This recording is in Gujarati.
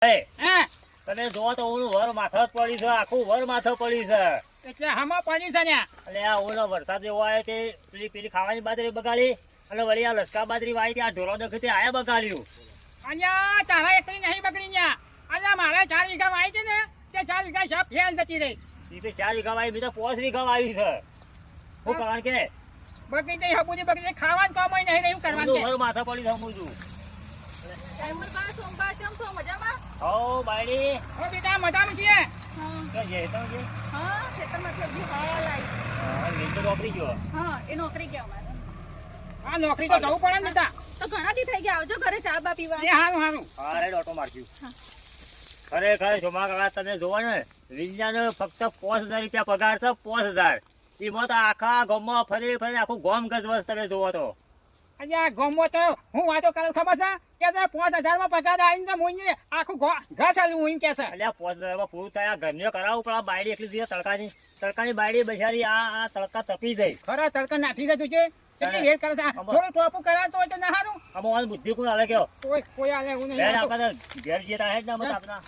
ભાઈ હા તમે જો તો ઓલું વર માથે જ પડી છે, આખું વર માથે પડી છે. એટલે હામાં પડી છે ને એટલે આ ઓલો વરસાદ જેવો આવ્યો તે પેલી ખાવાની બાજરી બગાડી અને વળી આ લસકા બાજરી વાવી ત્યાં ઢોરો દખી તે આયા બગાડ્યું. અહીંયા તારા એકલી નહીં બગડી ન્યા અહીંયા મારે 4 વીઘા વાય છે ને તે 4 વીઘા સાપ ફેલ જતી રહી. ઈ તો 4 વીઘા વાવી, બીજા 5 વીઘા વાવી છે. હું કારણ કે બગડી જઈ હબુજી બગડી જઈ ખાવાનું કામ નહીં રહ્યું કરવાનું ઓલું વર માથે પડી છે હું છું. હો બાયડી ઓ બેટા મજામાં છીએ કે જે તો જે હા નીંદ તો વાપરી ગયો. આ નોકરી તો જવું પડે ને બેટા એ હારું હારું અરે ઓટો મારજો. ખરેખર જોમા કાકા તમે જોવો ને વિજ્ઞાન ફક્ત 5000 રૂપિયા પગાર છે, 5000. એમાં તો આખા ગામમાં ફરી ફરી આખું ગામ ગજવસ તમે જોવો તો. આજે આ ગમો તો હું વાતો કરું ખબર છે કે 5000 માં પગાર આવીને તો મુંજી આખું ઘર ચાલુ હું કે છે અલ્યા 5000 માં પૂરું થાય. આ ઘરને કરાવવું પણ આ બાયડી એટલી દીધી તડકાની બાયડી બજારી આ તડકા તપી જાય. ખરા તડકા નાખી જતું છે કેટલી વેટ કરે છે થોડું ટોપું કરાવતો હોય તો ના હારું આમાં બુદ્ધિ કોણ હાલે કયો કોઈ આલે એવું બેન નહીં આપણે ઘેર જતા હે જ ના મત આપના